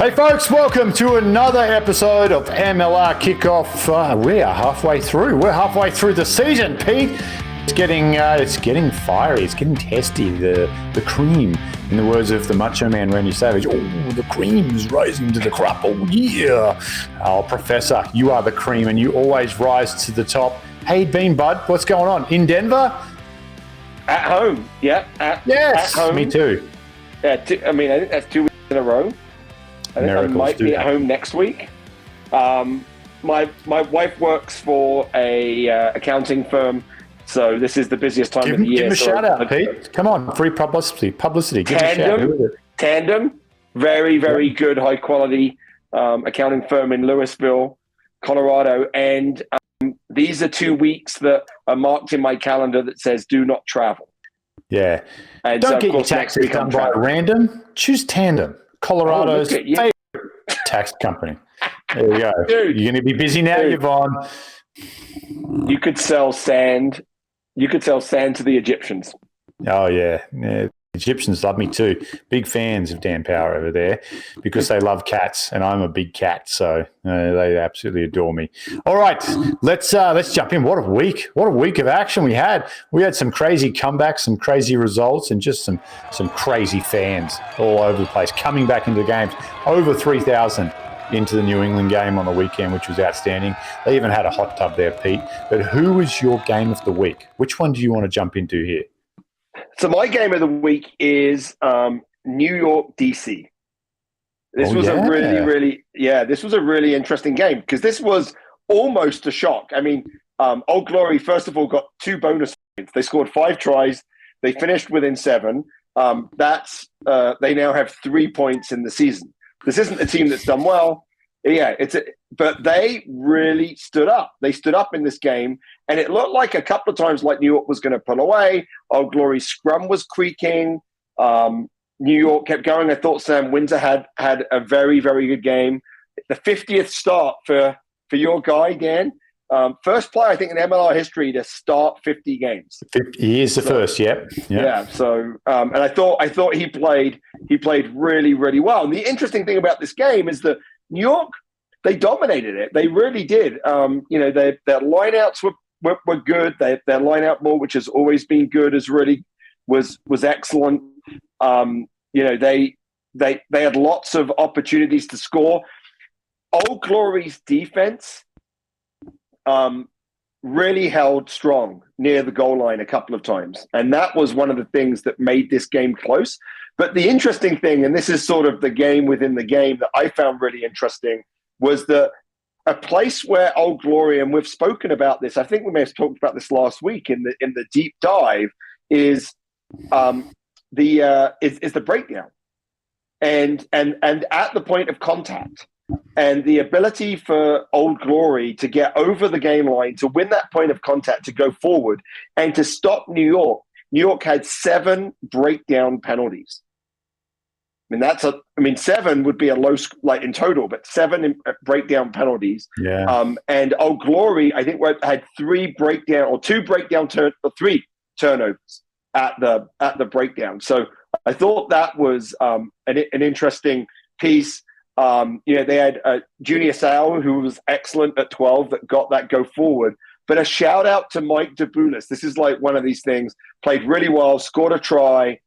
Hey folks, welcome to another episode of MLR Kickoff. We are halfway through. We're halfway through the season, Pete. It's getting fiery. It's getting testy. The cream, in the words of the Macho Man Randy Savage. Oh, the cream is rising to the crop. Oh yeah. Oh, Professor, you are the cream, and you always rise to the top. Hey, Bean Bud, what's going on in Denver? At home, yeah. Yes, at home. Me too. Yeah, I think that's 2 weeks in a row. I think I might be at home next week. My wife works for a accounting firm, so this is the busiest time of the year. Give him a shout out, Pete. Come on, free publicity. Give him a shout out. Tandem, very, very good, high quality accounting firm in Louisville, Colorado, and these are 2 weeks that are marked in my calendar that says do not travel. Yeah. And don't get your taxes done by random. Choose Tandem, Colorado's favorite tax company. There you go. Dude, you're going to be busy now, Yvonne. You could sell sand. You could sell sand to the Egyptians. Oh, yeah. Egyptians love me too. Big fans of Dan Power over there because they love cats, and I'm a big cat, so they absolutely adore me. All right, let's jump in. What a week! What a week of action we had. We had some crazy comebacks, some crazy results, and just some crazy fans all over the place coming back into the games. Over 3,000 into the New England game on the weekend, which was outstanding. They even had a hot tub there, Pete. But who was your game of the week? Which one do you want to jump into here? So my game of the week is New York, DC. This was a really interesting game because this was almost a shock. I mean, Old Glory, first of all, got 2 bonus points. They scored 5 tries. They finished within 7. They now have 3 points in the season. This isn't a team that's done well. Yeah, but they really stood up. They stood up in this game, and it looked like a couple of times like New York was going to pull away. Old Glory's scrum was creaking. New York kept going. I thought Sam Windsor had a very, very good game. The 50th start for your guy, Dan. First player, I think, in MLR history to start 50 games. He is the first, yep. Yeah. So, and I thought he played really, really well. And the interesting thing about this game is that New York, they dominated it. They really did. Their lineouts were good. Their lineout ball, which has always been good, was excellent. They had lots of opportunities to score. Old Glory's defense really held strong near the goal line a couple of times, and that was one of the things that made this game close. But the interesting thing, and this is sort of the game within the game that I found really interesting, was that a place where Old Glory, and we've spoken about this, I think we may have talked about this last week in the deep dive, is the breakdown and at the point of contact, and the ability for Old Glory to get over the game line, to win that point of contact, to go forward, and to stop New York. New York had 7 breakdown penalties. I mean, 7 would be a low, like in total, but 7 breakdown penalties. Yeah. And Old Glory, I think, had 3 turnovers at the breakdown. So I thought that was an interesting piece. They had Junior Sal, who was excellent at 12, that got that go forward. But a shout out to Mike DeBoulis. This is like one of these things. Played really well, scored a try.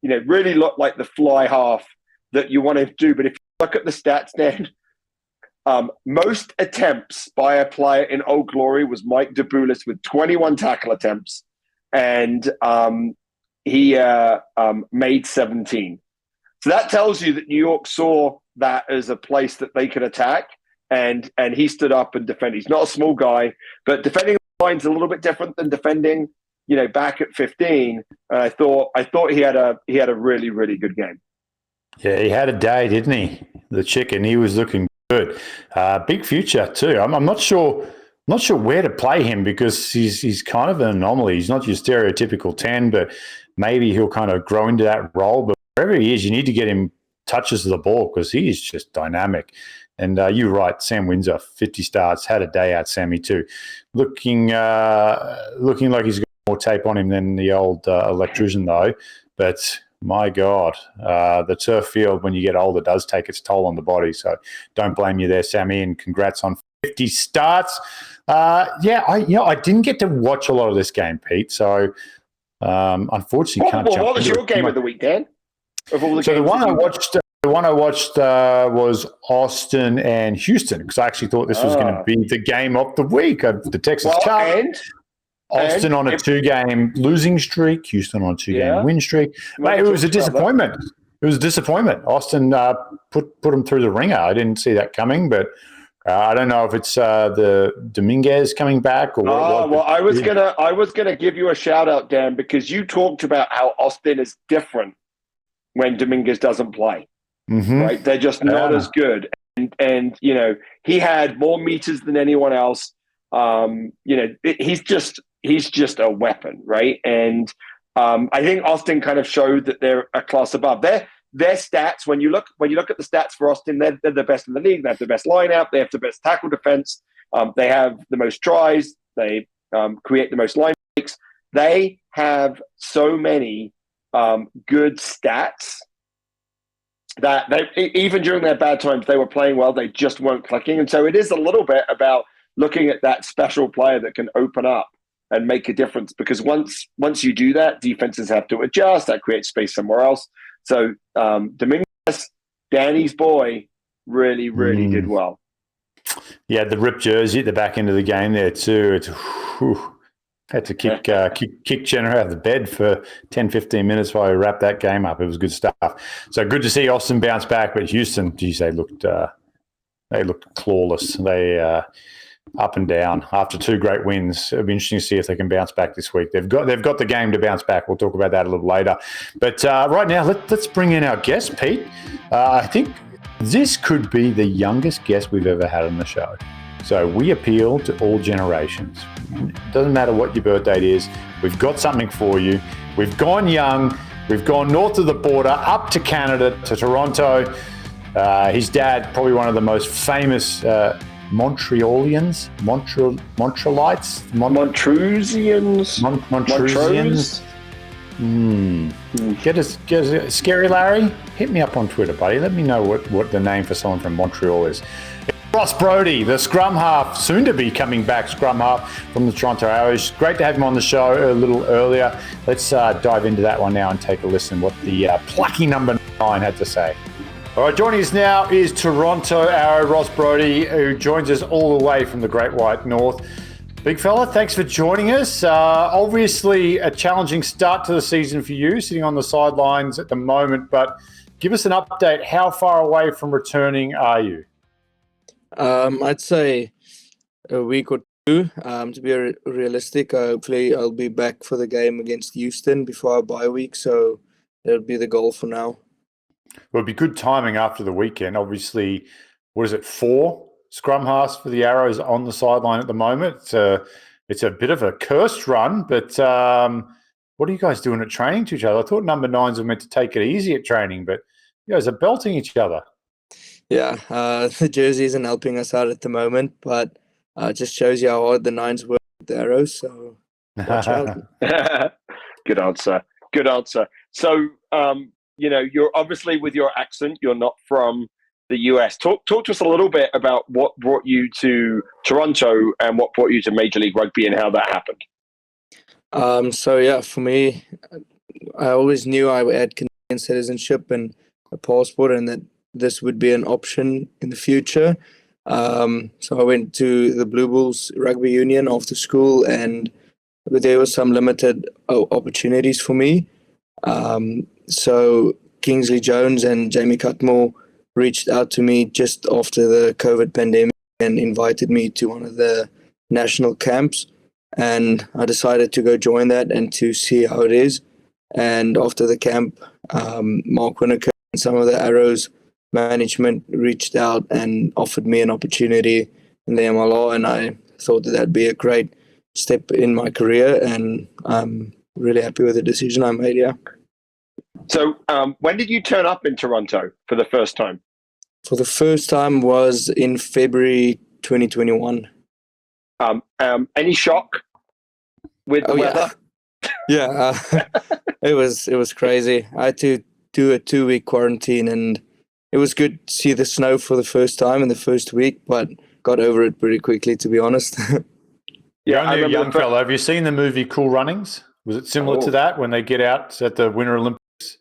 Really looked like the fly half that you want to do. But if you look at the stats, Dan, most attempts by a player in Old Glory was Mike DeBoulis with 21 tackle attempts, and he made 17. So that tells you that New York saw that as a place that they could attack, and he stood up and defended. He's not a small guy, but defending the line's a little bit different than defending, back at 15. And I thought he had a really, really good game. Yeah, he had a day, didn't he? The chicken, he was looking good. Big future too. I'm not sure where to play him because he's kind of an anomaly. He's not your stereotypical 10, but maybe he'll kind of grow into that role. But wherever he is, you need to get him touches of the ball because he is just dynamic. And you're right, Sam Windsor, 50 starts, had a day out, Sammy too. Looking like he's got more tape on him than the old electrician though. But My God, the turf field when you get older does take its toll on the body. So don't blame you there, Sammy, and congrats on 50 starts. I didn't get to watch a lot of this game, Pete. So unfortunately, can't jump. What was your game of the week, Dan? Of all the so games the one I watched was Austin and Houston, because I actually thought this was going to be the game of the week of the Texas Cup. Austin on a 2-game losing streak, Houston on a 2-game win streak. Mate, it was a disappointment. It was a disappointment. Austin put them through the ringer. I didn't see that coming, but I don't know if it's the Dominguez coming back or what. Well, I was gonna give you a shout out, Dan, because you talked about how Austin is different when Dominguez doesn't play. Mm-hmm. Right? They're just not as good. And he had more meters than anyone else. He's just a weapon, right? And I think Austin kind of showed that they're a class above. Their stats, when you look at the stats for Austin, they're the best in the league. They have the best lineup. They have the best tackle defense. They have the most tries. They create the most line breaks. They have so many good stats that even during their bad times, they were playing well. They just weren't clicking. And so it is a little bit about looking at that special player that can open up and make a difference. Because once you do that, defenses have to adjust. That creates space somewhere else. So Dominguez, Danny's boy, really, really did well. Yeah, the ripped jersey at the back end of the game there too. Had to kick Jenner out of the bed for 10, 15 minutes while he wrapped that game up. It was good stuff. So good to see Austin bounce back, but Houston, geez, they looked clawless. They up and down after 2 great wins. It'll be interesting to see if they can bounce back this week. They've got the game to bounce back. We'll talk about that a little later. But right now, let's bring in our guest, Pete. I think this could be the youngest guest we've ever had on the show. So we appeal to all generations. Doesn't matter what your birth date is. We've got something for you. We've gone young. We've gone north of the border, up to Canada, to Toronto. His dad, probably one of the most famous Montrealians, Montrealites, Montrusians. Get us, Scary Larry. Hit me up on Twitter, buddy. Let me know what the name for someone from Montreal is. Ross Braude, the scrum-half, soon to be coming back scrum-half from the Toronto Arrows. Great to have him on the show a little earlier. Let's dive into that one now and take a listen what the plucky number 9 had to say. All right, joining us now is Toronto Arrow Ross Braude, who joins us all the way from the Great White North. Big fella, thanks for joining us. Obviously, a challenging start to the season for you, sitting on the sidelines at the moment, but give us an update. How far away from returning are you? I'd say a week or two. To be realistic, hopefully I'll be back for the game against Houston before our bye week, so that'll be the goal for now. Well, it'd be good timing after the weekend. Obviously, 4 scrum halves for the Arrows on the sideline at the moment. It's a bit of a cursed run, but what are you guys doing at training to each other? I thought number 9s were meant to take it easy at training, but you guys are belting each other. Yeah, the jersey isn't helping us out at the moment, but it just shows you how hard the 9s work with the Arrows, so watch out. Good answer. So, you're obviously, with your accent, you're not from the US. Talk to us a little bit about what brought you to Toronto and what brought you to Major League Rugby and how that happened. For me, I always knew I had Canadian citizenship and a passport, and that this would be an option in the future. So I went to the Blue Bulls Rugby Union after school, and there were some limited opportunities for me. So Kingsley Jones and Jamie Cutmore reached out to me just after the COVID pandemic and invited me to one of the national camps. And I decided to go join that and to see how it is. And after the camp, Mark Winnaker and some of the Arrows management reached out and offered me an opportunity in the MLR, and I thought that'd be a great step in my career, and I'm really happy with the decision I made. Yeah. So when did you turn up in Toronto for the first time? For the first time was in February 2021. Any shock with the weather? Yeah, it was crazy. I had to do a 2-week quarantine, and it was good to see the snow for the first time in the first week, but got over it pretty quickly, to be honest. You're only a young fellow. Have you seen the movie Cool Runnings? Was it similar to that when they get out at the Winter Olympics?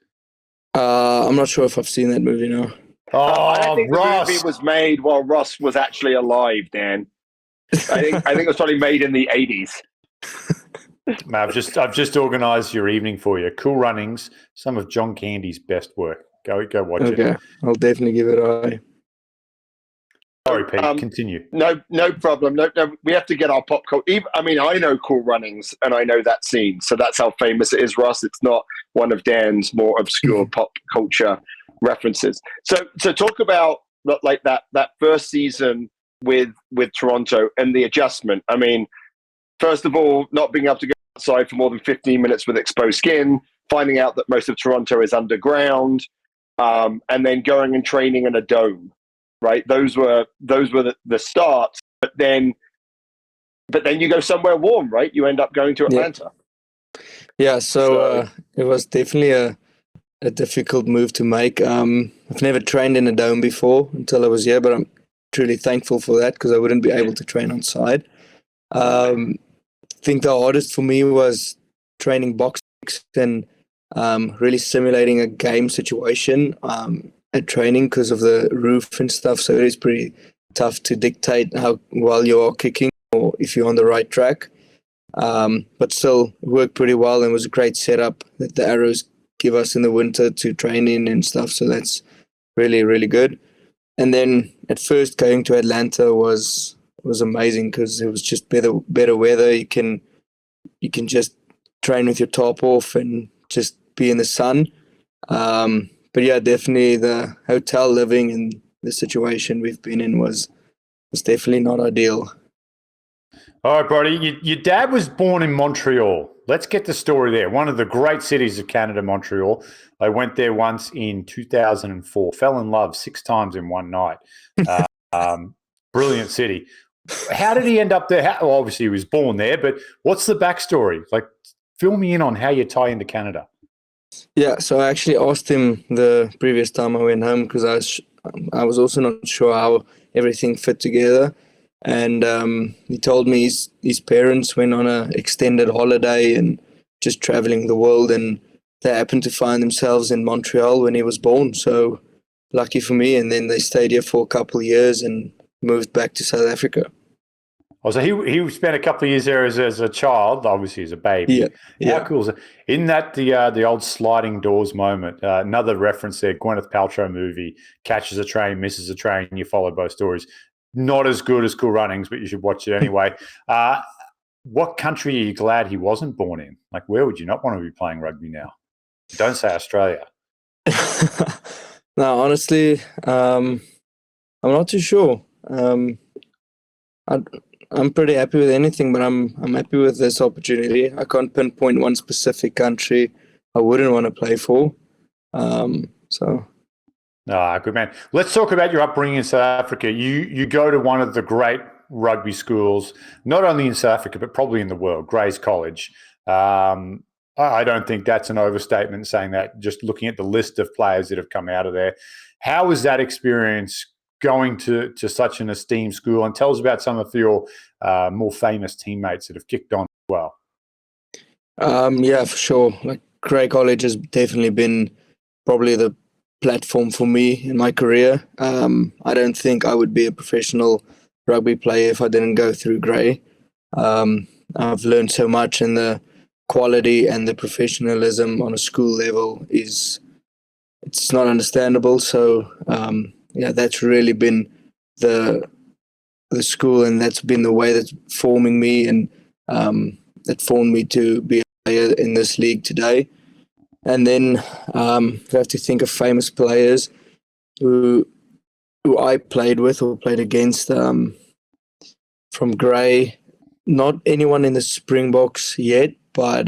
I'm not sure if I've seen that movie now. Oh, I think Ross! the movie was made while Ross was actually alive, Dan. I think it was probably made in the 80s. I've just organised your evening for you. Cool Runnings, some of John Candy's best work. Go watch it. Okay, I'll definitely give it an eye. Sorry, Pete. Continue. No problem. No, we have to get our pop culture. I mean, I know Cool Runnings, and I know that scene, so that's how famous it is, Ross. It's not one of Dan's more obscure pop culture references. So talk about like that first season with Toronto and the adjustment. I mean, first of all, not being able to go outside for more than 15 minutes with exposed skin, finding out that most of Toronto is underground, and then going and training in a dome. Right, those were the starts, but then you go somewhere warm, right? You end up going to Atlanta. Yeah, so it was definitely a difficult move to make. I've never trained in a dome before until I was here, but I'm truly thankful for that because I wouldn't be able to train on side. I think the hardest for me was training box and really simulating a game situation. At training because of the roof and stuff, so it is pretty tough to dictate how well you are kicking or if you're on the right track. But still, it worked pretty well and was a great setup that the Arrows give us in the winter to train in and stuff. So that's really, really good. And then at first going to Atlanta was amazing because it was just better weather. You can just train with your top off and just be in the sun. But yeah, definitely the hotel living and the situation we've been in was definitely not ideal. All right, Brody, your dad was born in Montreal. Let's get the story there. One of the great cities of Canada, Montreal. I went there once in 2004. Fell in love 6 times in one night. Brilliant city. How did he end up there? Well, obviously, he was born there, but what's the backstory? Like, fill me in on how you tie into Canada. Yeah, so I actually asked him the previous time I went home because I was also not sure how everything fit together, and he told me his parents went on an extended holiday and just traveling the world, and they happened to find themselves in Montreal when he was born. So lucky for me, and then they stayed here for a couple of years and moved back to South Africa. Oh, so he spent a couple of years there as a child, obviously as a baby. Yeah. How cool is it? Isn't that the old sliding doors moment? Another reference there, Gwyneth Paltrow movie, catches a train, misses a train, you follow both stories. Not as good as Cool Runnings, but you should watch it anyway. What country are you glad he wasn't born in? Like, where would you not want to be playing rugby now? Don't say Australia. No, honestly, I'm not too sure. I'm pretty happy with anything, but I'm happy with this opportunity. I can't pinpoint one specific country I wouldn't want to play for. Good man. Let's talk about your upbringing in South Africa. You go to one of the great rugby schools, not only in South Africa, but probably in the world, Gray's College. I don't think that's an overstatement saying that, just looking at the list of players that have come out of there. How was that experience going to such an esteemed school? And tell us about some of your more famous teammates that have kicked on as well. Yeah, for sure. Like Grey College has definitely been probably the platform for me in my career. I don't think I would be a professional rugby player if I didn't go through Grey. I've learned so much, and the quality and the professionalism on a school level it's not understandable. So yeah, that's really been the school, and that's been the way that's forming me, and that formed me to be a player in this league today. And then I have to think of famous players who I played with or played against from Grey. Not anyone in the Springboks yet, but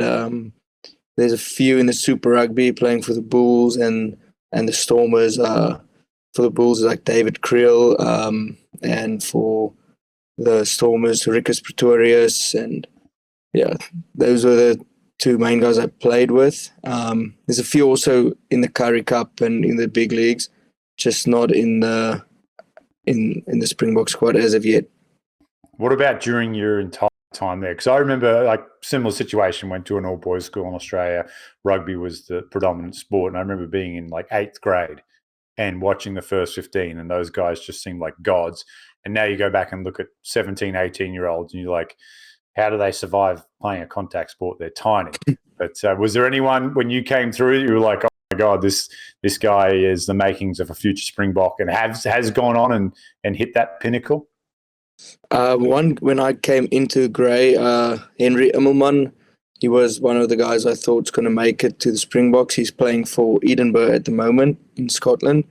there's a few in the Super Rugby playing for the Bulls and the Stormers. For the Bulls, like David Creel, and for the Stormers, Ricus Pretorius, and yeah, those were the two main guys I played with. There's a few also in the Currie Cup and in the big leagues, just not in the Springbok squad as of yet. What about during your entire time there? Because I remember like similar situation, went to an all-boys school in Australia. Rugby was the predominant sport. And I remember being in like 8th grade and watching the first 15, and those guys just seemed like gods. And now you go back and look at 17, 18-year-olds and you're like, how do they survive playing a contact sport? They're tiny. But was there anyone when you came through, you were like, oh my God, this guy is the makings of a future Springbok and has gone on and hit that pinnacle? When I came into Grey, Henry Immelman, he was one of the guys I thought was going to make it to the Springboks. He's playing for Edinburgh at the moment in Scotland.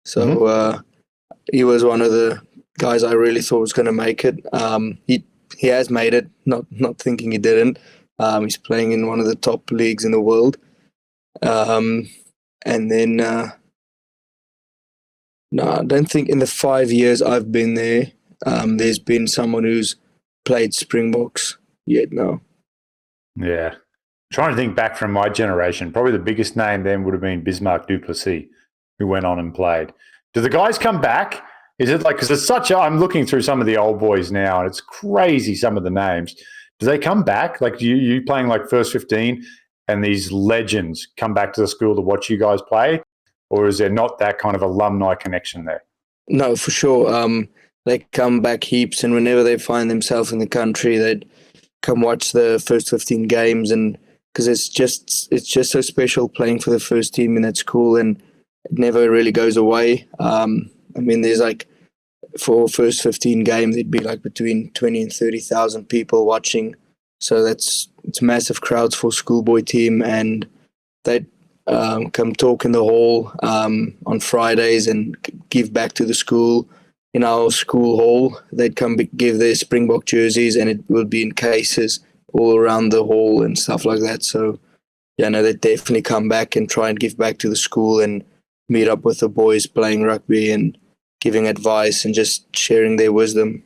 So he was one of the guys I really thought was going to make it. He has made it, not thinking he didn't. He's playing in one of the top leagues in the world. And then, no, I don't think in the 5 years I've been there, there's been someone who's played Springboks yet, no. Yeah. Trying to think back from my generation, probably the biggest name then would have been Bismarck Duplessis, who went on and played. Do the guys come back? Is it like, because it's I'm looking through some of the old boys now and it's crazy, some of the names. Do they come back? Like you playing like first 15 and these legends come back to the school to watch you guys play? Or is there not that kind of alumni connection there? No, for sure. They come back heaps, and whenever they find themselves in the country, they'd come watch the first 15 games, and because it's just so special playing for the first team in that school, and it never really goes away. I mean, there's like for first 15 game, there'd be like between 20 and 30,000 people watching. So it's massive crowds for schoolboy team, and they'd come talk in the hall on Fridays and give back to the school. In our school hall, they'd come give their Springbok jerseys, and it would be in cases all around the hall and stuff like that. So, yeah, no, they'd definitely come back and try and give back to the school and meet up with the boys playing rugby and giving advice and just sharing their wisdom.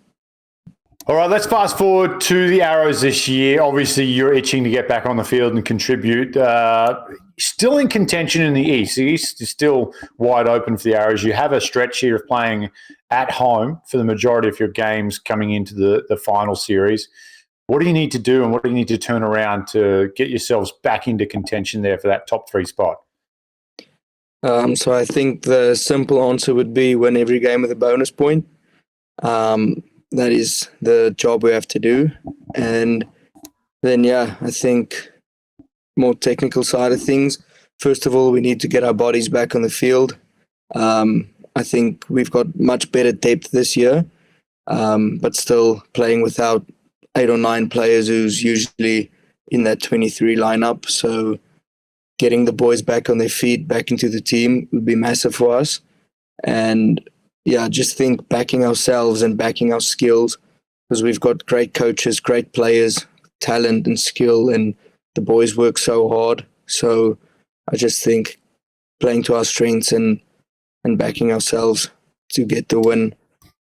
All right, let's fast forward to the Arrows this year. Obviously, you're itching to get back on the field and contribute. Still in contention in the East. The East is still wide open for the Arrows. You have a stretch here of playing at home for the majority of your games coming into the final series. What do you need to do and what do you need to turn around to get yourselves back into contention there for that top 3 spot? So I think the simple answer would be win every game with a bonus point. That is the job we have to do. And then, yeah, I think more technical side of things. First of all, we need to get our bodies back on the field. I think we've got much better depth this year, but still playing without 8 or 9 players who's usually in that 23 lineup. So getting the boys back on their feet, back into the team would be massive for us. And yeah, I just think backing ourselves and backing our skills, because we've got great coaches, great players, talent and skill, and the boys work so hard. So I just think playing to our strengths and backing ourselves to get the win.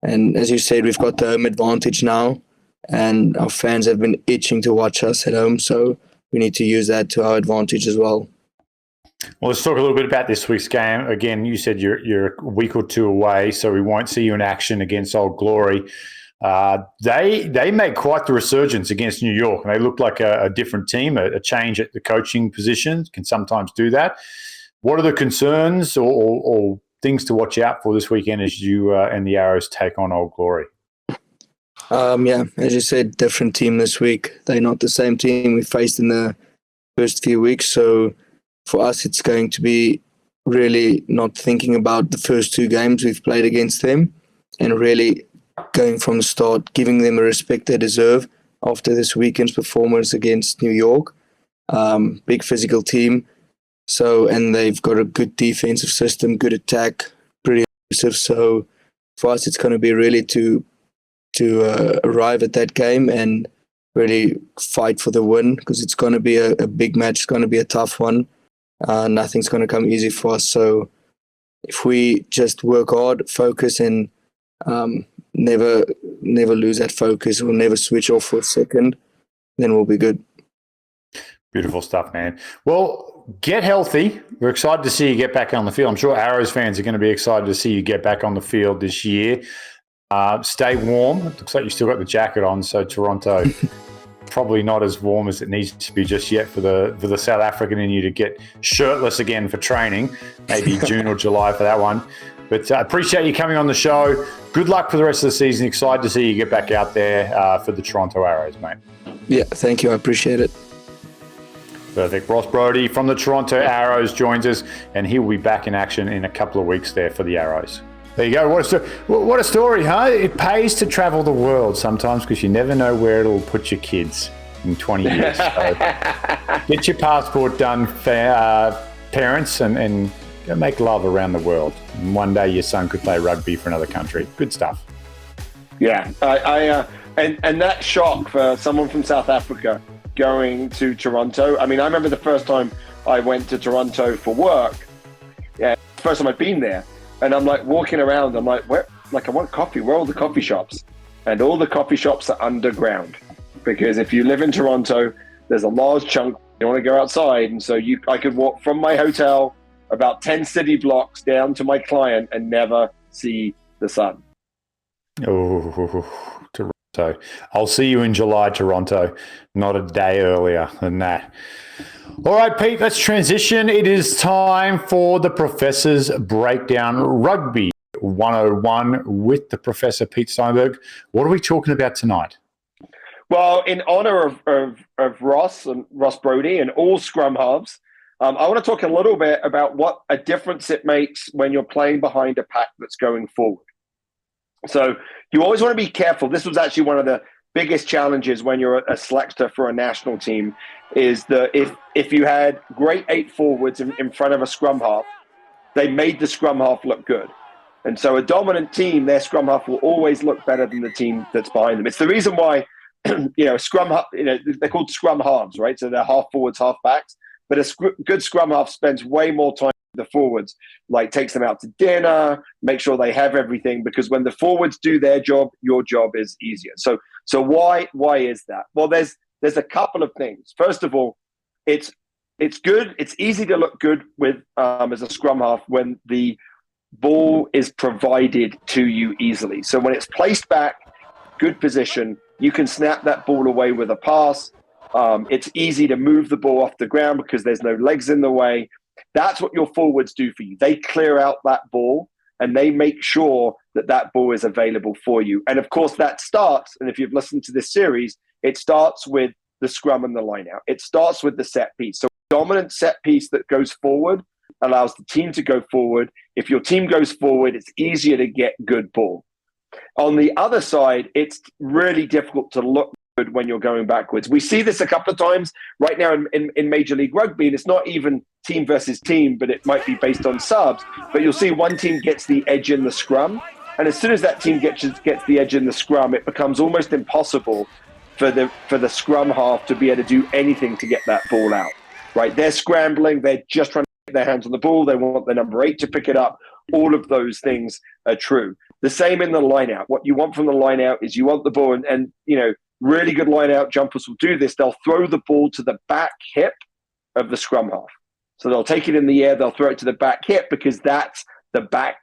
And as you said, we've got the home advantage now, and our fans have been itching to watch us at home. So we need to use that to our advantage as well. Well, let's talk a little bit about this week's game. Again, you said you're a week or 2 away, so we won't see you in action against Old Glory. They made quite the resurgence against New York, and they looked like a different team. A change at the coaching position can sometimes do that. What are the concerns or things to watch out for this weekend as you and the Arrows take on Old Glory? Yeah, as you said, different team this week. They're not the same team we faced in the first few weeks, so for us, it's going to be really not thinking about the first 2 games we've played against them and really going from the start, giving them a respect they deserve after this weekend's performance against New York. Big physical team. So, and they've got a good defensive system, good attack, pretty aggressive. So for us, it's going to be really to arrive at that game and really fight for the win, because it's going to be a big match. It's going to be a tough one. Nothing's going to come easy for us. So if we just work hard, focus, and never lose that focus, we'll never switch off for a second, then we'll be good. Beautiful stuff, man. Well, get healthy. We're excited to see you get back on the field. I'm sure Arrows fans are going to be excited to see you get back on the field this year. Stay warm. It looks like you still got the jacket on, so Toronto probably not as warm as it needs to be just yet for the South African in you to get shirtless again for training. Maybe June or July for that one. But I appreciate you coming on the show. Good luck for the rest of the season. Excited to see you get back out there for the Toronto Arrows, mate. Yeah, thank you. I appreciate it. Perfect. Ross Braude from the Toronto Arrows joins us, and he will be back in action in a couple of weeks there for the Arrows. There you go. What a story, huh? It pays to travel the world sometimes because you never know where it'll put your kids in 20 years. So get your passport done, parents, and go make love around the world. And one day your son could play rugby for another country. Good stuff. Yeah. And that shock for someone from South Africa going to Toronto. I mean, I remember the first time I went to Toronto for work. Yeah, first time I'd been there. And I'm like walking around, I'm like, where? Like, I want coffee. Where are all the coffee shops? And all the coffee shops are underground. Because if you live in Toronto, there's a large chunk. You want to go outside. And so I could walk from my hotel about 10 city blocks down to my client and never see the sun. Oh, Toronto. I'll see you in July, Toronto. Not a day earlier than that. All right, Pete, let's transition. It is time for the Professor's Breakdown Rugby 101 with the Professor Pete Steinberg. What are we talking about tonight? Well, in honor of Ross and Ross Braude and all scrum halves, I want to talk a little bit about what a difference it makes when you're playing behind a pack that's going forward. So you always want to be careful. This was actually one of the biggest challenges when you're a selector for a national team, is that if you had great 8 forwards in front of a scrum half, they made the scrum half look good. And so a dominant team, their scrum half will always look better than the team that's behind them. It's the reason why, scrum half, they're called scrum halves, right? So they're half forwards, half backs. But a good scrum half spends way more time with the forwards, like takes them out to dinner, make sure they have everything, because when the forwards do their job, your job is easier. So why is that? Well, there's a couple of things. First of all, it's good. It's easy to look good with as a scrum half when the ball is provided to you easily. So when it's placed back, good position, you can snap that ball away with a pass. It's easy to move the ball off the ground because there's no legs in the way. That's what your forwards do for you. They clear out that ball and they make sure that ball is available for you. And of course that starts, and if you've listened to this series, it starts with the scrum and the line out. It starts with the set piece. So dominant set piece that goes forward allows the team to go forward. If your team goes forward, it's easier to get good ball. On the other side, it's really difficult to look good when you're going backwards. We see this a couple of times right now in Major League Rugby, and it's not even team versus team, but it might be based on subs. But you'll see one team gets the edge in the scrum, and as soon as that team gets the edge in the scrum, it becomes almost impossible for the scrum half to be able to do anything to get that ball out. Right? They're scrambling. They're just trying to get their hands on the ball. They want the number 8 to pick it up. All of those things are true. The same in the line out. What you want from the line out is you want the ball, and really good line out jumpers will do this. They'll throw the ball to the back hip of the scrum half. So they'll take it in the air, they'll throw it to the back hip because that's the back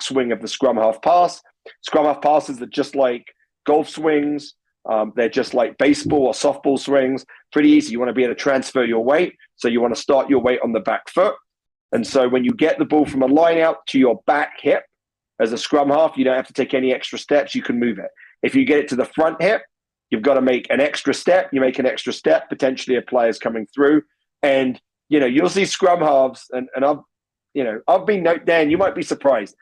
swing of the scrum half pass. Scrum half passes are just like golf swings. They're just like baseball or softball swings. Pretty easy. You want to be able to transfer your weight. So you want to start your weight on the back foot. And so when you get the ball from a line out to your back hip as a scrum half, you don't have to take any extra steps. You can move it. If you get it to the front hip, you've got to make an extra step. You make an extra step, potentially a player's coming through. And, you'll see scrum halves, and I've been known, Dan, you might be surprised.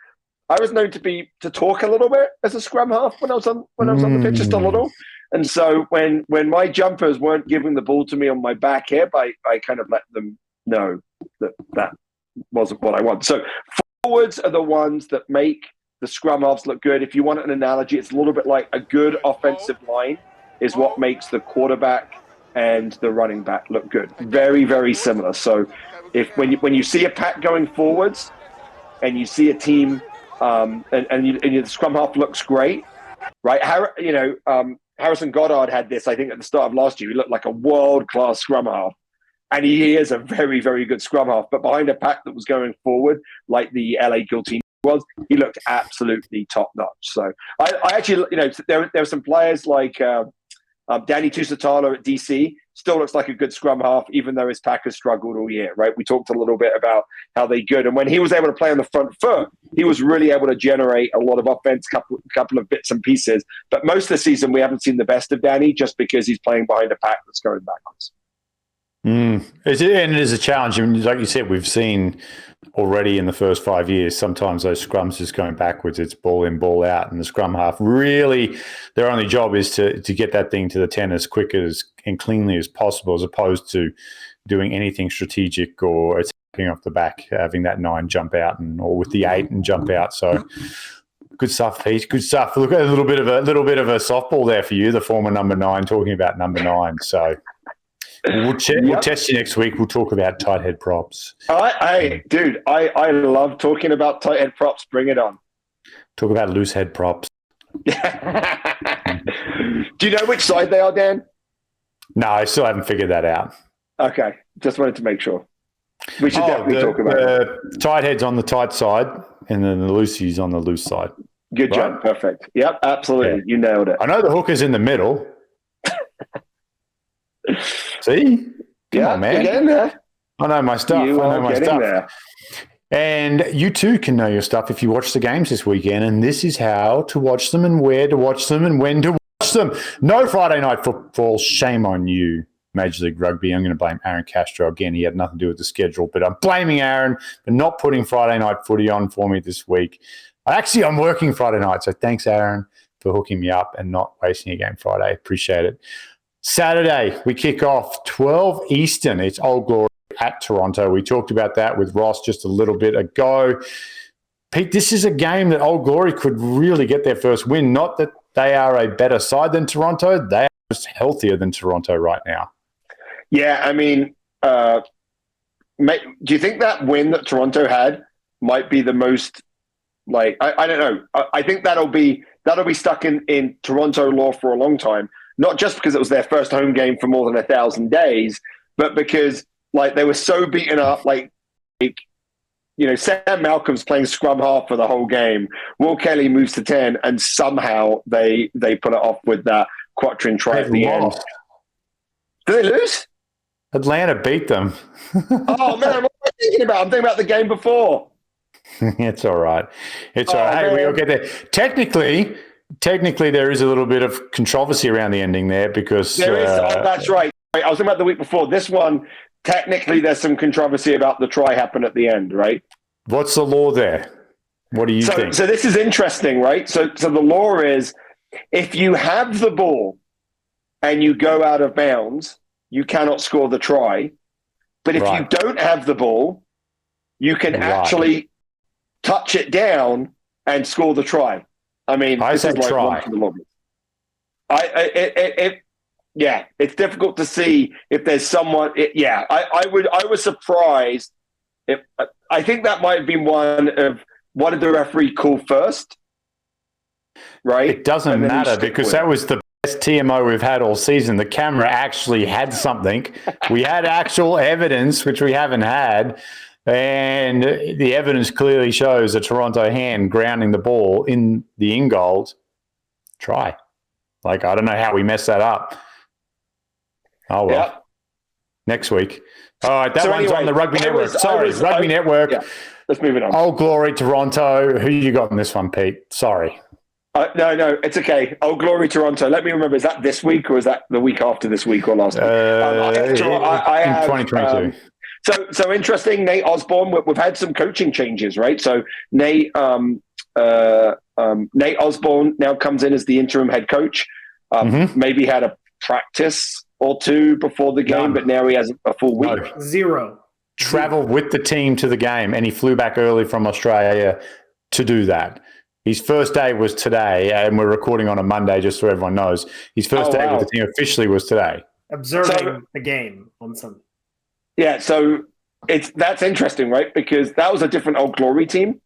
I was known to talk a little bit as a scrum half when I was on the pitch, just a little. And so when my jumpers weren't giving the ball to me on my back hip, I kind of let them know that wasn't what I want. So forwards are the ones that make the scrum halves look good. If you want an analogy, it's a little bit like a good offensive line is what makes the quarterback and the running back look good. Very, very similar. So when you see a pack going forwards and you see a team and the scrum half looks great, right? Harrison Goddard had this, I think, at the start of last year. He looked like a world-class scrum half. And he is a very, very good scrum half. But behind a pack that was going forward, like the LA Guillotine was, he looked absolutely top-notch. So I actually, there are some players like Danny Tusitala at DC, still looks like a good scrum half, even though his pack has struggled all year, right? We talked a little bit about how they're good. And when he was able to play on the front foot, he was really able to generate a lot of offense, couple of bits and pieces. But most of the season, we haven't seen the best of Danny just because he's playing behind a pack that's going backwards. And it is a challenge. I mean, like you said, we've seen already in the first 5 years, sometimes those scrums just going backwards. It's ball in, ball out. And the scrum half really, their only job is to get that thing to the 10 as quick and cleanly as possible, as opposed to doing anything strategic or attacking off the back, having that 9 jump out or with the 8 and jump out. So good stuff, Pete. Good stuff. Look at a little bit of a softball there for you, the former number 9, talking about number 9. So we'll test you next week. We'll talk about tight head props. Dude, I love talking about tight head props. Bring it on. Talk about loose head props. Do you know which side they are, Dan? No, I still haven't figured that out. Okay. Just wanted to make sure. We should definitely talk about it. Tight head's on the tight side, and then the loosey's on the loose side. Good job. Perfect. Yep, absolutely. Yeah. You nailed it. I know the hooker's in the middle. See? Come on, man. You're getting there. I know my stuff. There. And you too can know your stuff if you watch the games this weekend. And this is how to watch them and where to watch them and when to watch them. No Friday night football. Shame on you, Major League Rugby. I'm going to blame Aaron Castro again. He had nothing to do with the schedule. But I'm blaming Aaron for not putting Friday night footy on for me this week. I'm working Friday night. So thanks, Aaron, for hooking me up and not wasting a game Friday. Appreciate it. Saturday, we kick off 12 Eastern. It's Old Glory at Toronto. We talked about that with Ross just a little bit ago. Pete, this is a game that Old Glory could really get their first win. Not that they are a better side than Toronto. They are just healthier than Toronto right now. Yeah, I mean, do you think that win that Toronto had might be the most, I don't know. I think that'll be stuck in Toronto lore for a long time. Not just because it was their first home game for more than 1,000 days, but because they were so beaten up. Sam Malcolm's playing scrum half for the whole game. Will Kelly moves to 10, and somehow they pull it off with that Quattrin try at the end. Did they lose? Atlanta beat them. Oh man, what am I thinking about? I'm thinking about the game before. It's all right. It's all right. Hey, we'll get there. Technically, there is a little bit of controversy around the ending there because... There is. That's right. I was talking about the week before. This one, technically, there's some controversy about the try happened at the end, right? What's the law there? What do you think? So this is interesting, right? So the law is if you have the ball and you go out of bounds, you cannot score the try. But if you don't have the ball, you can actually touch it down and score the try. I mean, I said try. It's difficult to see if there's someone. I was surprised. I think that might have been one of what did the referee call first? Right. It doesn't matter because that was the best TMO we've had all season. The camera actually had something. We had actual evidence, which we haven't had. And the evidence clearly shows a Toronto hand grounding the ball in the in-goals. Try. I don't know how we messed that up. Oh, well. Yep. Next week. All right, that one's on the Rugby Network. Rugby Network. Yeah, let's move it on. Old Glory, Toronto. Who you got in this one, Pete? Sorry. No, it's okay. Old Glory, Toronto. Let me remember, is that this week or is that the week after this week or last week? In 2022. So interesting, Nate Osborne. We've had some coaching changes, right? So Nate Osborne now comes in as the interim head coach. Maybe had a practice or two before the game, but now he has a full week. No. Zero. Traveled with the team to the game, and he flew back early from Australia to do that. His first day was today, and we're recording on a Monday, just so everyone knows. His first day with the team officially was today. Observing the game on Sunday. Yeah, so that's interesting, right? Because that was a different Old Glory team.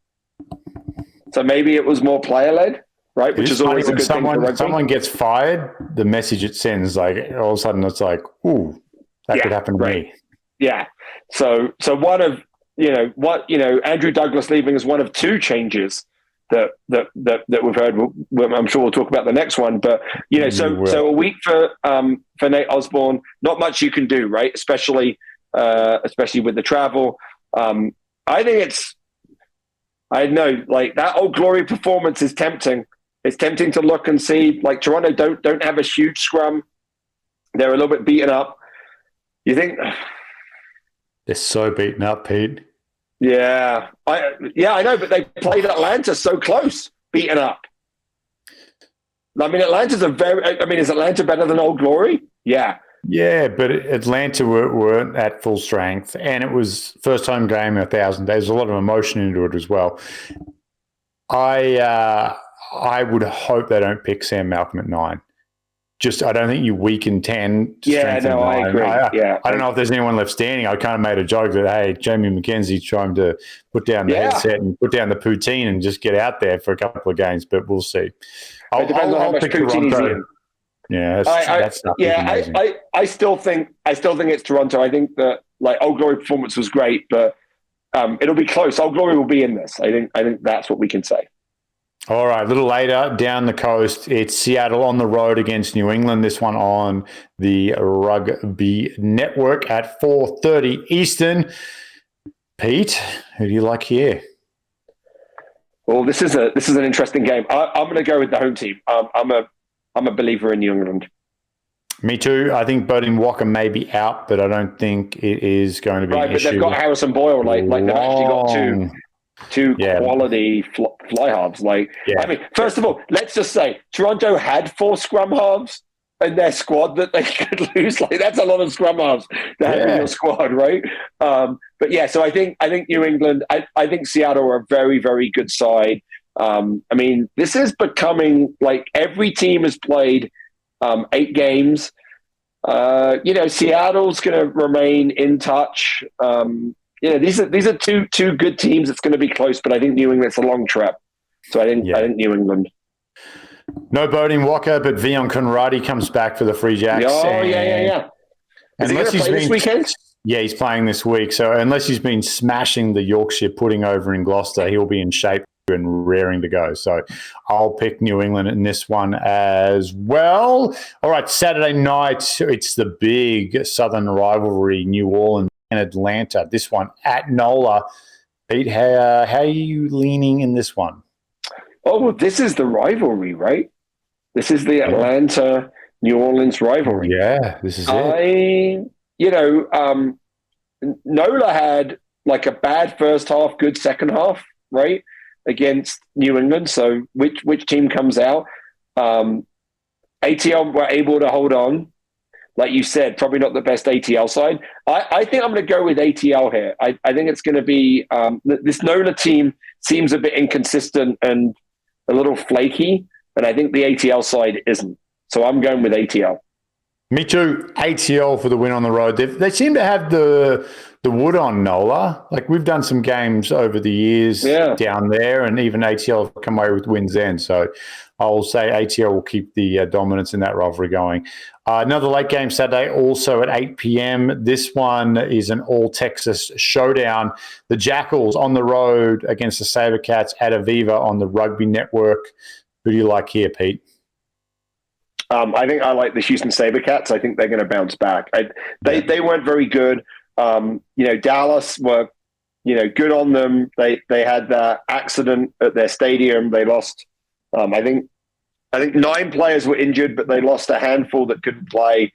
So maybe it was more player-led. right? Which is always a good thing for rugby. Someone gets fired, the message it sends, like all of a sudden it's like, ooh, that could happen to me. Yeah. So one of Andrew Douglas leaving is one of two changes that we've heard. I'm sure we'll talk about the next one, but so a week for Nate Osborne, not much you can do, right? Especially with the travel. I think I know, like that Old Glory performance is tempting. It's tempting to look and see, like Toronto don't have a huge scrum. They're a little bit beaten up. You think they're so beaten up, Pete? Yeah, I know, but they played Atlanta so close, beaten up. I mean, is Atlanta better than Old Glory? Yeah. Yeah, but Atlanta weren't at full strength, and it was first home game in 1,000 days. There's a lot of emotion into it as well. I would hope they don't pick Sam Malcolm at 9. I don't think you weaken 10 to strengthen 9. I agree. I don't know if there's anyone left standing. I kind of made a joke that, hey, Jamie McKenzie's trying to put down the headset and put down the poutine and just get out there for a couple of games, but we'll see. It depends on how much poutine he's eating. Yeah, that's amazing. I still think it's Toronto. I think that like Old Glory performance was great, but it'll be close. Old Glory will be in this. I think that's what we can say. All right, a little later down the coast, it's Seattle on the road against New England. This one on the Rugby Network at 4:30 Eastern. Pete, who do you like here? Well, this is an interesting game. I'm going to go with the home team. I'm a believer in New England. Me too. I think Bodin Walker may be out, but I don't think it is going to be an issue. But they've got Harrison Boyle. Like they've actually got two quality fly halves. I mean, first of all, let's just say Toronto had 4 scrum halves in their squad that they could lose. Like that's a lot of scrum halves to have in your squad, right? But yeah, so I think New England. I think Seattle are a very, very good side. I mean, this is becoming like every team has played 8 games. Seattle's going to remain in touch. These are two good teams. It's going to be close, but I think New England's a long trip. So I think New England. No Bodin Walker, but Vion Conradi comes back for the Free Jacks. Oh, yeah. Is he going to play this weekend? Yeah, he's playing this week. So unless he's been smashing the Yorkshire pudding over in Gloucester, he'll be in shape and raring to go. So I'll pick New England in this one as well. All right, Saturday night, it's the big Southern rivalry, New Orleans and Atlanta. This one at NOLA. Pete, how are you leaning in this one? Oh, well, this is the rivalry, right? This is the Atlanta-New Orleans rivalry. Yeah, this is it. NOLA had like a bad first half, good second half, right, against New England. So which team comes out? ATL were able to hold on. Like you said, probably not the best ATL side. I think I'm going to go with ATL here. I think it's going to be this NOLA team seems a bit inconsistent and a little flaky, and I think the ATL side isn't. So I'm going with ATL. Me too. ATL for the win on the road. They seem to have the wood on NOLA. Like we've done some games over the years down there, and even ATL have come away with wins then. So I'll say ATL will keep the dominance in that rivalry going. Another late game Saturday, also at 8 p.m. This one is an all-Texas showdown. The Jackals on the road against the Sabercats at Aviva on the Rugby Network. Who do you like here, Pete? I think I like the Houston Sabercats. I think they're going to bounce back. They weren't very good. Dallas were, good on them. They had that accident at their stadium. They lost. I think 9 players were injured, but they lost a handful that couldn't play.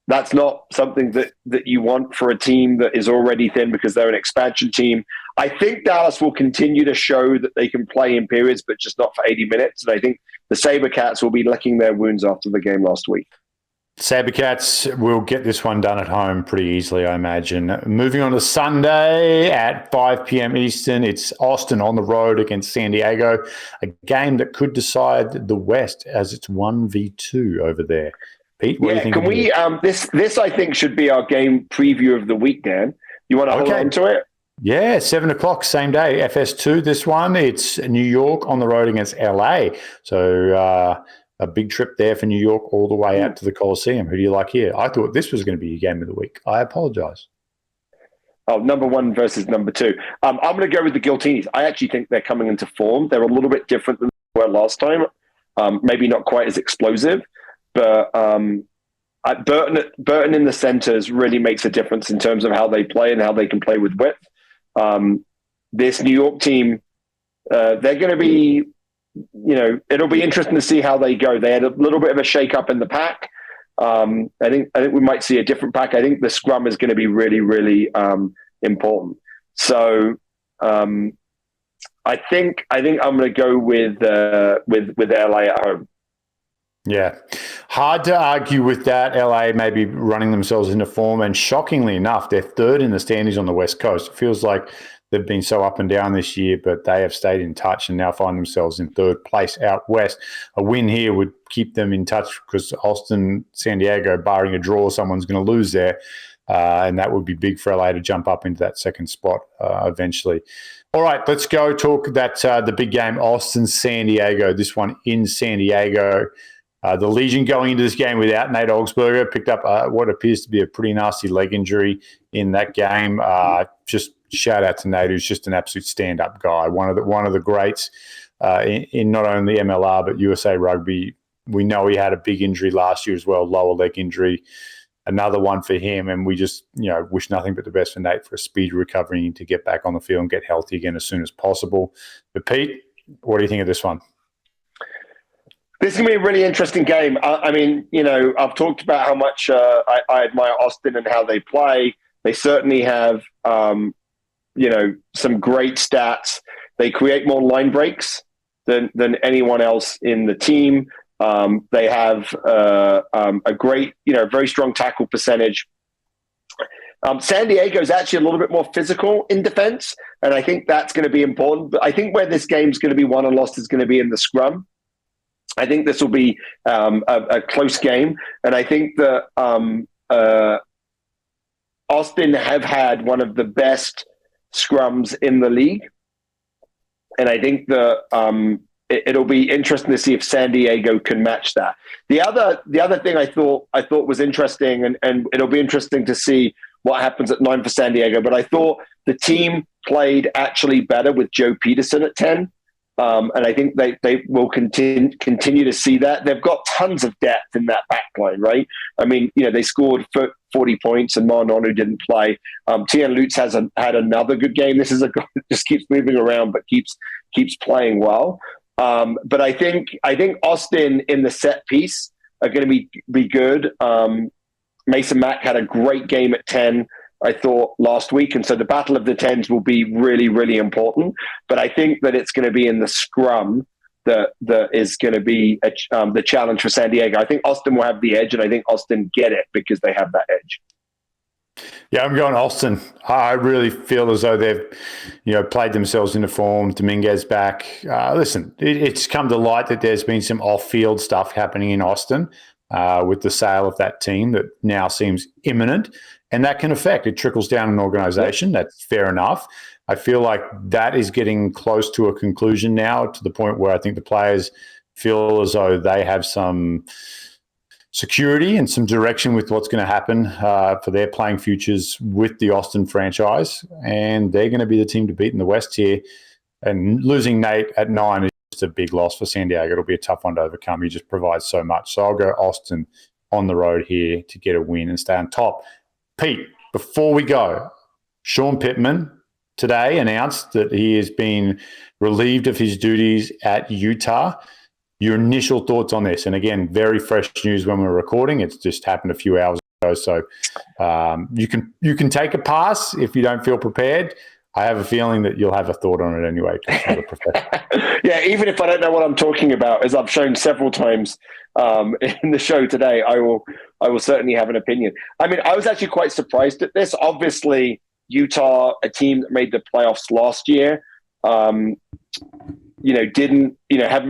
That's not something that you want for a team that is already thin because they're an expansion team. I think Dallas will continue to show that they can play in periods, but just not for 80 minutes. And I think the Sabercats will be licking their wounds after the game last week. Sabercats will get this one done at home pretty easily, I imagine. Moving on to Sunday at 5 p.m. Eastern, it's Austin on the road against San Diego, a game that could decide the West as it's 1v2 over there. Pete, what do you think? Can we? This I think should be our game preview of the week, Dan. You want to hold on to it? Yeah, 7:00, same day, FS2. This one, it's New York on the road against LA. So a big trip there for New York all the way out to the Coliseum. Who do you like here? I thought this was going to be your game of the week. I apologize. Oh, number one versus number two. I'm going to go with the Giltinis. I actually think they're coming into form. They're a little bit different than they were last time. Maybe not quite as explosive, but Burton in the centers really makes a difference in terms of how they play and how they can play with width. This New York team, they're going to be, it'll be interesting to see how they go. They had a little bit of a shake-up in the pack. I think we might see a different pack. I think the scrum is going to be really, really important. So I think I'm going to go with LA at home. Yeah, hard to argue with that. LA may be running themselves into form, and shockingly enough, they're third in the standings on the West Coast. It feels like they've been so up and down this year, but they have stayed in touch and now find themselves in third place out west. A win here would keep them in touch because Austin, San Diego, barring a draw, someone's going to lose there. And that would be big for LA to jump up into that second spot eventually. All right, let's go talk the big game, Austin, San Diego. This one in San Diego. The Legion going into this game without Nate Augsburger picked up what appears to be a pretty nasty leg injury in that game. Just shout out to Nate, who's just an absolute stand-up guy, one of the greats in not only MLR but USA Rugby. We know he had a big injury last year as well, lower leg injury. Another one for him, and we just wish nothing but the best for Nate for a speedy recovery to get back on the field and get healthy again as soon as possible. But Pete, what do you think of this one? This is going to be a really interesting game. I mean, I've talked about how much I admire Austin and how they play. They certainly have, some great stats. They create more line breaks than anyone else in the team. They have a great, very strong tackle percentage. San Diego is actually a little bit more physical in defense, and I think that's going to be important. But I think where this game's going to be won and lost is going to be in the scrum. I think this will be a close game, and I think that Austin have had one of the best scrums in the league, and I think that it'll be interesting to see if San Diego can match that. The other thing I thought was interesting, and it'll be interesting to see what happens at 9 for San Diego. But I thought the team played actually better with Joe Peterson at 10. And I think they will continue to see that. They've got tons of depth in that back line, right? I mean, they scored 40 points and Marnon, who didn't play. Tien Lutz had another good game. This is a guy that just keeps moving around but keeps playing well. But I think Austin in the set piece are going to be good. Mason Mack had a great game at 10. I thought last week. And so the battle of the tens will be really, really important. But I think that it's going to be in the scrum that is going to be the challenge for San Diego. I think Austin will have the edge, and I think Austin get it because they have that edge. Yeah, I'm going Austin. I really feel as though they've, played themselves into form. Dominguez back. Listen, it's come to light that there's been some off-field stuff happening in Austin with the sale of that team that now seems imminent. And that can affect. It trickles down an organization. That's fair enough. I feel like that is getting close to a conclusion now, to the point where I think the players feel as though they have some security and some direction with what's going to happen for their playing futures with the Austin franchise. And they're going to be the team to beat in the West here. And losing Nate at 9 is just a big loss for San Diego. It'll be a tough one to overcome. He just provides so much. So I'll go Austin on the road here to get a win and stay on top. Pete, before we go, Sean Pittman today announced that he has been relieved of his duties at Utah. Your initial thoughts on this? And again, very fresh news when we're recording. It's just happened a few hours ago. So you can take a pass if you don't feel prepared. I have a feeling that you'll have a thought on it anyway. Yeah, even if I don't know what I'm talking about, as I've shown several times in the show today, I will certainly have an opinion. I mean, I was actually quite surprised at this. Obviously, Utah, a team that made the playoffs last year, haven't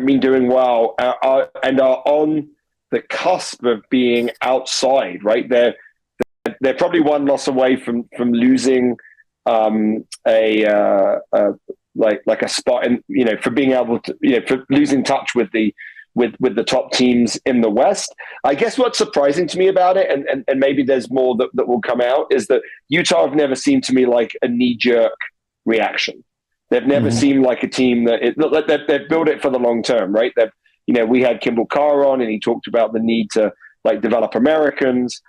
been doing well and are on the cusp of being outside. Right, they're probably one loss away from losing like a spot in, for being able to, for losing touch with the top teams in the West. I guess what's surprising to me about it, and maybe there's more that will come out, is that Utah have never seemed to me like a knee-jerk reaction. They've never seemed like a team that they've built it for the long term, right? We had Kimball Carr on, and he talked about the need to develop Americans.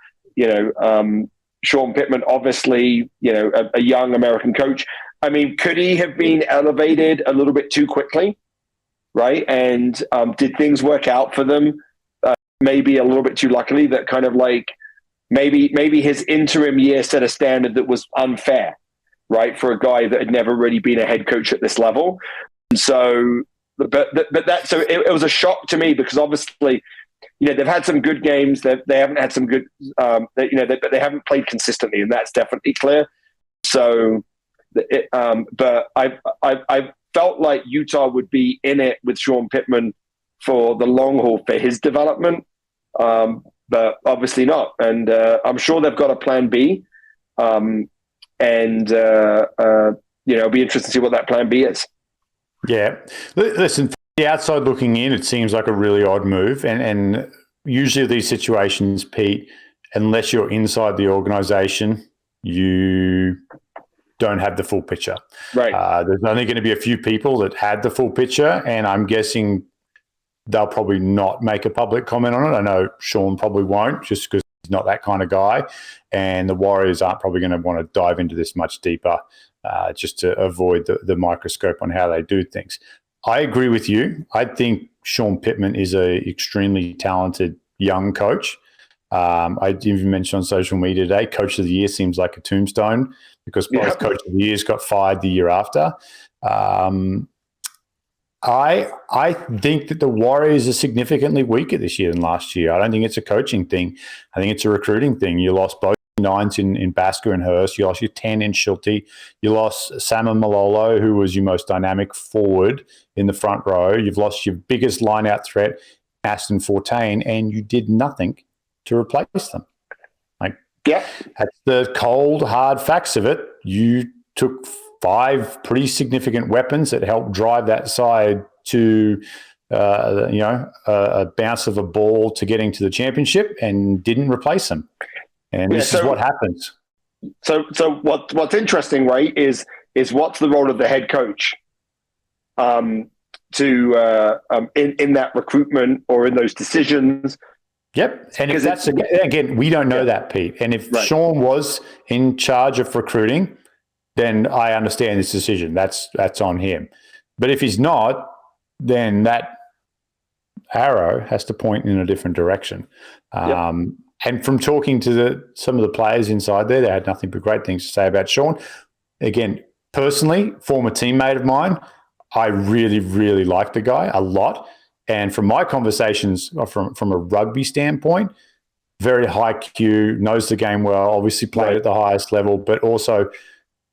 Sean Pittman, obviously, a young American coach. I mean, could he have been elevated a little bit too quickly, right? And did things work out for them maybe a little bit too luckily, that kind of maybe his interim year set a standard that was unfair, right, for a guy that had never really been a head coach at this level. And so, it was a shock to me, because obviously, they've had some good games. They haven't had some good, they haven't played consistently, and that's definitely clear. So, but I felt like Utah would be in it with Sean Pittman for the long haul for his development, but obviously not. And I'm sure they've got a plan B, and it'll be interesting to see what that plan B is. Yeah, listen. From the outside looking in, it seems like a really odd move, and usually these situations, Pete, unless you're inside the organisation, you don't have the full picture. Right. There's only going to be a few people that had the full picture, and I'm guessing they'll probably not make a public comment on it. I know Sean probably won't, just because he's not that kind of guy, and the Warriors aren't probably going to want to dive into this much deeper, just to avoid the microscope on how they do things. I agree with you. I think Sean Pittman is a extremely talented young coach. I even mentioned on social media today, Coach of the Year seems like a tombstone, because both Coach of the Years got fired the year after. I think that the Warriors are significantly weaker this year than last year. I don't think it's a coaching thing. I think it's a recruiting thing. You lost both nines in Basker and Hurst. You lost your 10 in Schulte. You lost Sama Malolo, who was your most dynamic forward in the front row. You've lost your biggest line-out threat, Aston Fortain, and you did nothing to replace them. That's the cold, hard facts of it. You took 5 pretty significant weapons that helped drive that side to, a bounce of a ball to getting to the championship, and didn't replace them. And this is what happens. So what's interesting, right, is what's the role of the head coach in that recruitment or in those decisions? Yep. And if that's, again, we don't know that, Pete. And if Sean was in charge of recruiting, then I understand this decision. That's on him. But if he's not, then that arrow has to point in a different direction. And from talking to some of the players inside there, they had nothing but great things to say about Sean. Again, personally, former teammate of mine, I really, really like the guy a lot. And from my conversations from a rugby standpoint, very high Q, knows the game well, obviously played at the highest level, but also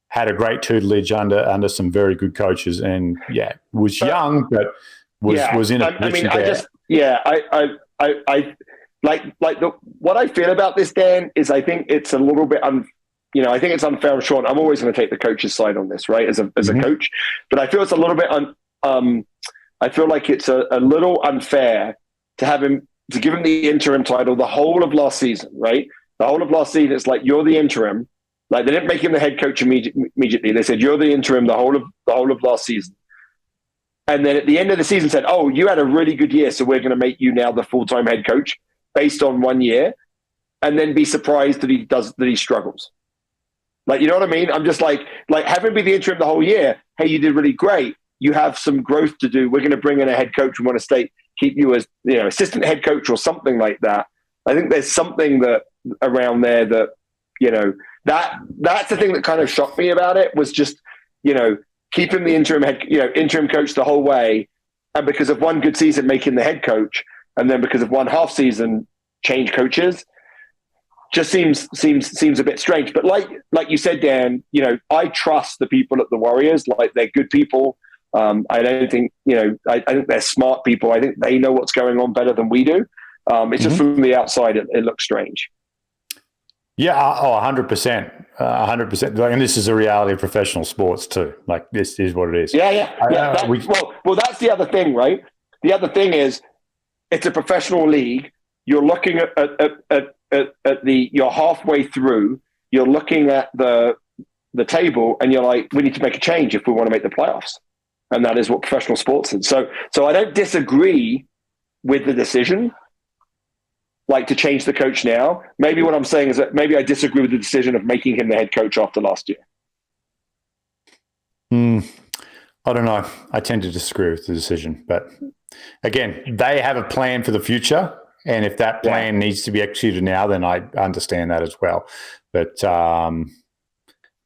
had a great tutelage under some very good coaches. And was young, but was in a position what I feel about this, Dan, is I think it's a little bit I think it's unfair on Sean. I'm always going to take the coach's side on this, right, as a coach, but I feel it's a little bit I feel like it's a little unfair to give him the interim title the whole of last season, right? The whole of last season, it's like, you're the interim. Like, they didn't make him the head coach immediately. They said, you're the interim the whole of last season. And then at the end of the season said, oh, you had a really good year, so we're going to make you now the full-time head coach based on 1 year, and then be surprised that he struggles. Like, you know what I mean? I'm just like have him be the interim the whole year. Hey, you did really great. You have some growth to do. We're going to bring in a head coach. We want to keep you as, assistant head coach or something like that. I think there's something that around there that, that's the thing that kind of shocked me about it, was just, keeping the interim coach the whole way. And because of one good season, making the head coach, and then because of one half season, change coaches, just seems a bit strange. But like you said, Dan, I trust the people at the Warriors. Like, they're good people. I don't think, I think they're smart people. I think they know what's going on better than we do. It's just from the outside, it looks strange. Yeah, 100%. 100%. And this is a reality of professional sports too. Like, this is what it is. Yeah. Well, that's the other thing, right? The other thing is, it's a professional league. You're looking at you're halfway through. You're looking at the table, and you're like, we need to make a change if we want to make the playoffs. And that is what professional sports is. So I don't disagree with the decision, like, to change the coach now. Maybe what I'm saying is that maybe I disagree with the decision of making him the head coach after last year. I don't know. I tend to disagree with the decision. But again, they have a plan for the future. And if that plan needs to be executed now, then I understand that as well. But,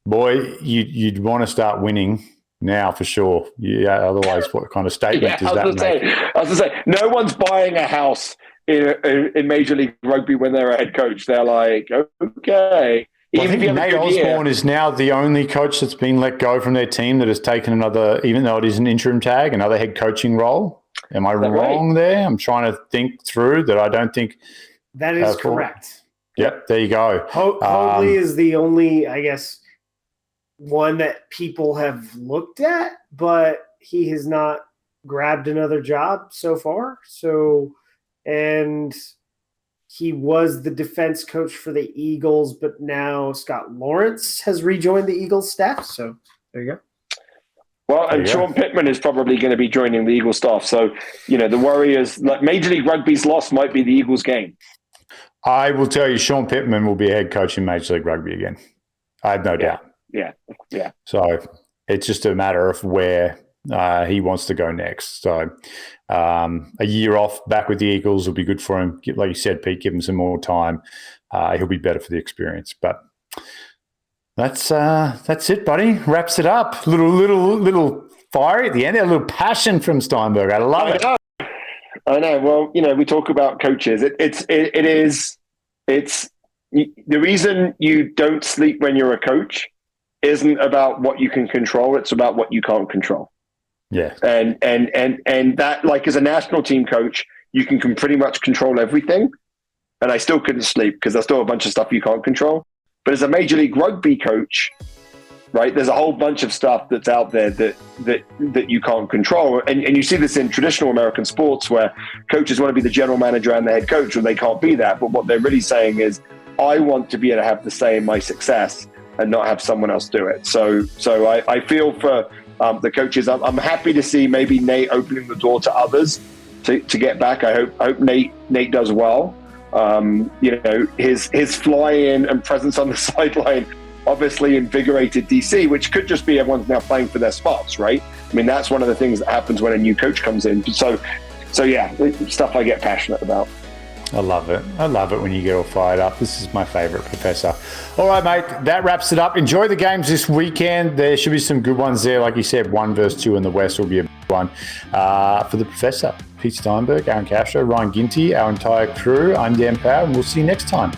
boy, you'd want to start winning now for sure. Yeah. Otherwise, what kind of statement does that make? I was going to say, no one's buying a house in Major League Rugby when they're a head coach. They're like, okay. Well, I think Nate Osborne is now the only coach that's been let go from their team that has taken another, even though it is an interim tag, another head coaching role. Am I wrong there? I'm trying to think through that. I don't think that is correct. Yep, there you go. Hoadley is the only, I guess, one that people have looked at, but he has not grabbed another job so far. And he was the defense coach for the Eagles, but now Scott Lawrence has rejoined the Eagles staff. So there you go. Well, and Sean Pittman is probably going to be joining the Eagles staff. So, the Warriors, like, Major League Rugby's loss might be the Eagles' gain. I will tell you, Sean Pittman will be a head coach in Major League Rugby again. I have no doubt. Yeah. So it's just a matter of where he wants to go next. So a year off back with the Eagles will be good for him. Like you said, Pete, give him some more time. He'll be better for the experience. But that's it, buddy. Wraps it up. Little fiery at the end. A little passion from Steinberg. I love it. I know. Well, we talk about coaches. It's the reason you don't sleep when you're a coach isn't about what you can control. It's about what you can't control. Yeah. And that, like, as a national team coach, you can pretty much control everything. And I still couldn't sleep because there's still a bunch of stuff you can't control. But as a Major League Rugby coach, right, there's a whole bunch of stuff that's out there that you can't control. And you see this in traditional American sports where coaches want to be the general manager and the head coach, and they can't be that. But what they're really saying is, I want to be able to have the say in my success and not have someone else do it. So I feel for the coaches. I'm happy to see maybe Nate opening the door to others to get back. I hope Nate does well. His fly-in and presence on the sideline obviously invigorated DC, which could just be everyone's now playing for their spots, right? I mean, that's one of the things that happens when a new coach comes in. So yeah, stuff I get passionate about. I love it. I love it when you get all fired up. This is my favourite, Professor. All right, mate, that wraps it up. Enjoy the games this weekend. There should be some good ones there. Like you said, 1 versus 2 in the West will be a big one. For the Professor, Pete Steinberg, Aaron Castro, Ryan Ginty, our entire crew, I'm Dan Power, and we'll see you next time.